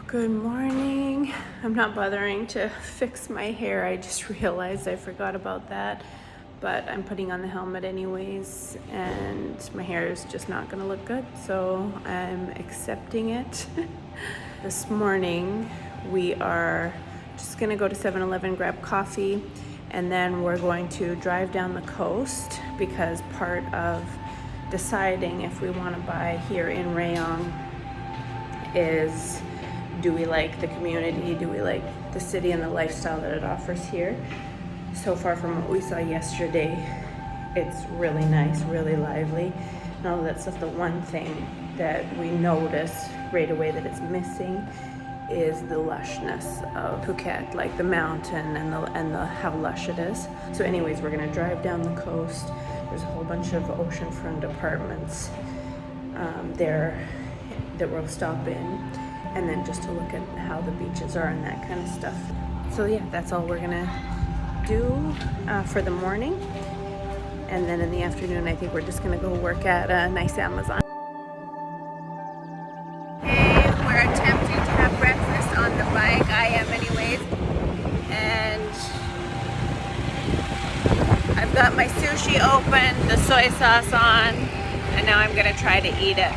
Good morning. I'm not bothering to fix my hair. I just realized I forgot about that. But I'm putting on the helmet anyways, and my hair is just not gonna look good, so I'm accepting it. This morning, we are just gonna go to 7-Eleven, grab coffee, and then we're going to drive down the coast because part of deciding if we wanna buy here in Rayong is, do we like the community? Do we like the city and the lifestyle that it offers here? So far from what we saw yesterday, it's really nice, really lively, and all of that stuff. The one thing that we notice right away that it's missing is the lushness of Phuket, like the mountain and the how lush it is. So anyways, we're gonna drive down the coast. There's a whole bunch of oceanfront apartments there that we'll stop in, and then just to look at how the beaches are and that kind of stuff. So yeah, that's all we're gonna do for the morning, and then in the afternoon I think we're just gonna go work at a nice Amazon. Hey, we're attempting to have breakfast on the bike. I am anyways, and I've got my sushi open, the soy sauce on, and now I'm gonna try to eat it.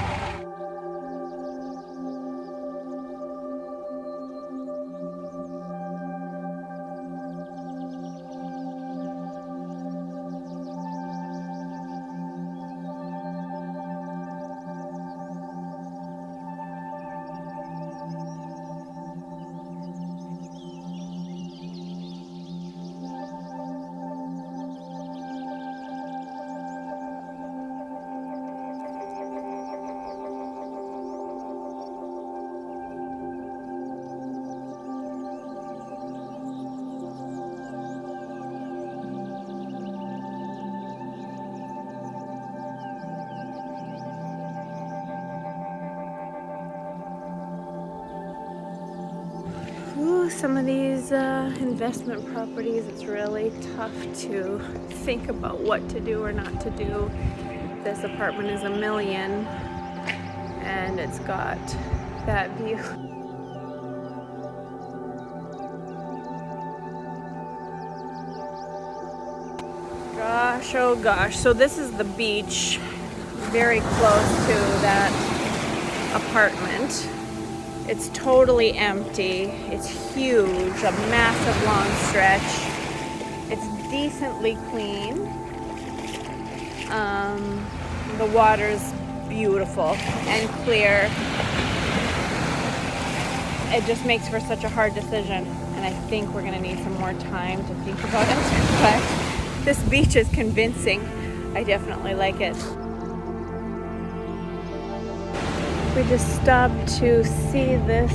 Some of these investment properties, it's really tough to think about what to do or not to do. This apartment is $1 million, and it's got that view. Gosh, oh gosh. So this is the beach, very close to that apartment. It's totally empty. It's huge, a massive long stretch. It's decently clean. The water's beautiful and clear. It just makes for such a hard decision, and I think we're gonna need some more time to think about it. But this beach is convincing. I definitely like it. We just stopped to see this,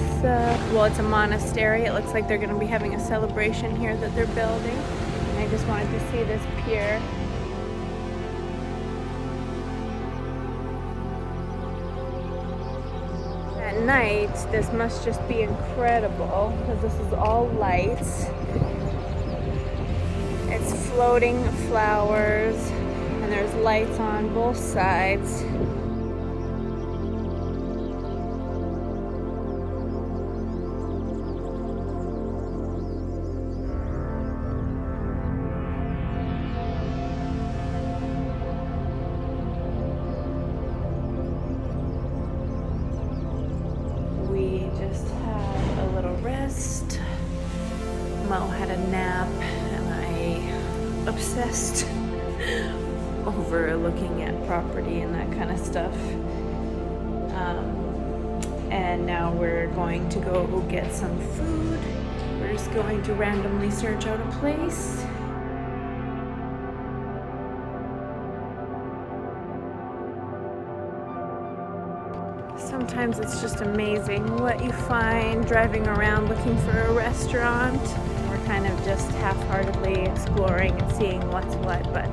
well, it's a monastery. It looks like they're going to be having a celebration here that they're building. And I just wanted to see this pier. At night, this must just be incredible because this is all lights. It's floating flowers, and there's lights on both sides. Mo had a nap, and I obsessed over looking at property and that kind of stuff. And now we're going to go get some food. We're just going to randomly search out a place. Sometimes it's just amazing what you find driving around looking for a restaurant. We're kind of just half-heartedly exploring and seeing what's what, but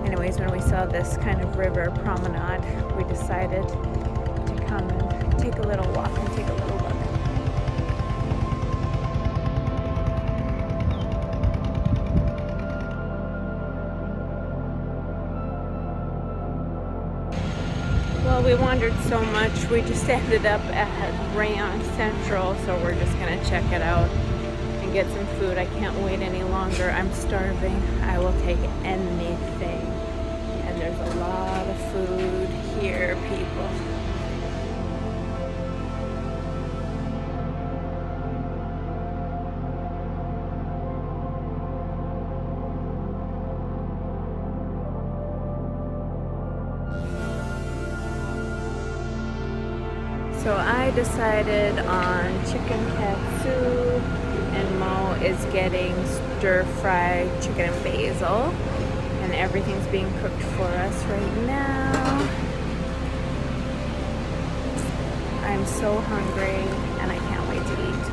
anyways, when we saw this kind of river promenade, we decided to come and take a little walk and take a little look. Well, we wandered so much, we just ended up at Rayong Central, so we're just gonna check it out and get some food. I can't wait any longer. I'm starving. I will take anything. And there's a lot of food here, people. So I decided on chicken katsu, and Mo is getting stir-fry chicken and basil, and everything's being cooked for us right now. I'm so hungry and I can't wait to eat.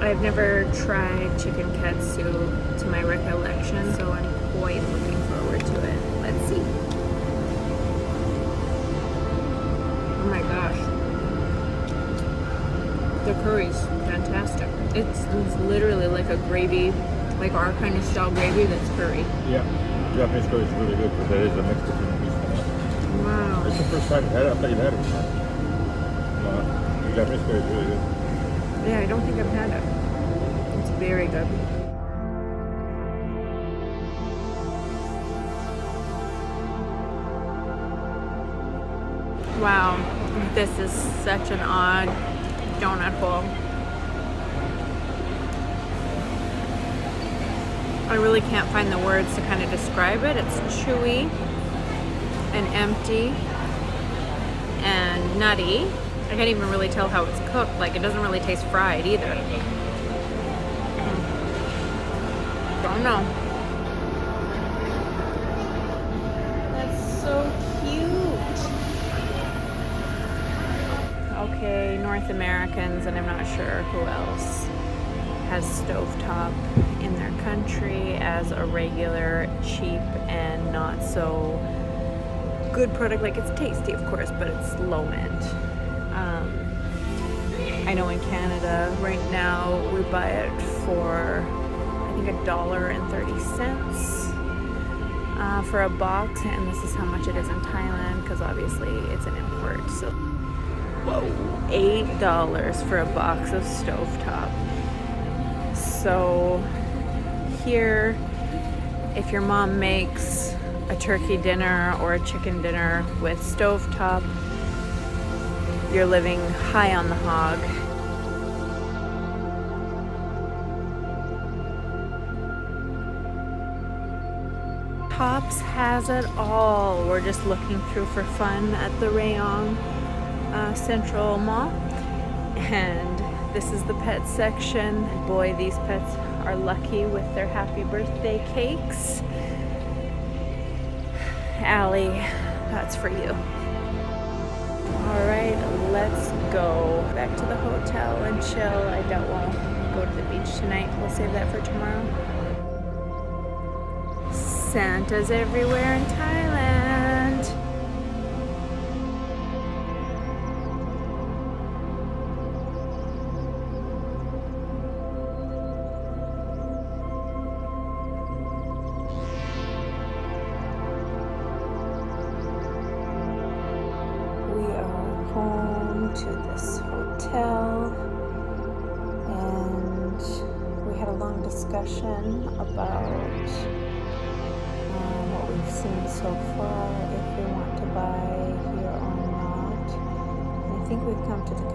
I've never tried chicken katsu to my recollection, so I'm quite looking forward to it. Let's see. Oh my gosh. The curry's fantastic. It's literally like a gravy, like our kind of style gravy that's curry. Yeah, Japanese curry is really good because there is a mix between these kind of. Wow. It's the first time I've had it. I thought you'd had it before. No, Japanese curry is really good. Yeah, I don't think I've had it. It's very good. Wow, this is such an odd donut hole. I really can't find the words to kind of describe it. It's chewy and empty and nutty. I can't even really tell how it's cooked. Like, it doesn't really taste fried either. Don't know. That's so cute. Okay, North Americans, and I'm not sure who else has stovetop in their country as a regular, cheap, and not so good product. Like, it's tasty, of course, but it's low end. I know in Canada right now we buy it for I think $1.30 for a box, and this is how much it is in Thailand because obviously it's an import. So, whoa, $8 for a box of stovetop. So here, if your mom makes a turkey dinner or a chicken dinner with stovetop, you're living high on the hog. Tops has it all. We're just looking through for fun at the Rayong Central Mall, and this is the pet section. Boy, these pets are lucky with their happy birthday cakes. Allie, that's for you. All right, let's go back to the hotel and chill. I doubt we'll go to the beach tonight. We'll save that for tomorrow. Santa's everywhere in Thailand. We are home to this hotel, and we had a long discussion about what we've seen so far, if we want to buy here or not. And I think we've come to the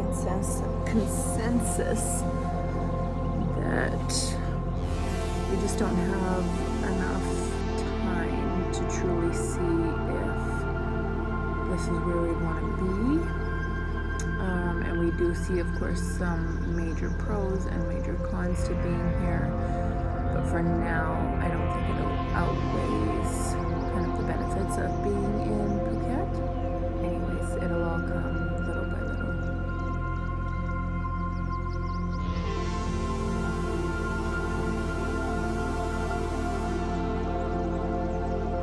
consensus that we just don't have enough time to truly see if this is where we want to be. And we do see, of course, some major pros and major cons to being here. But for now, I don't think it outweighs kind of the benefits of being in Phuket. Anyways, it'll all come.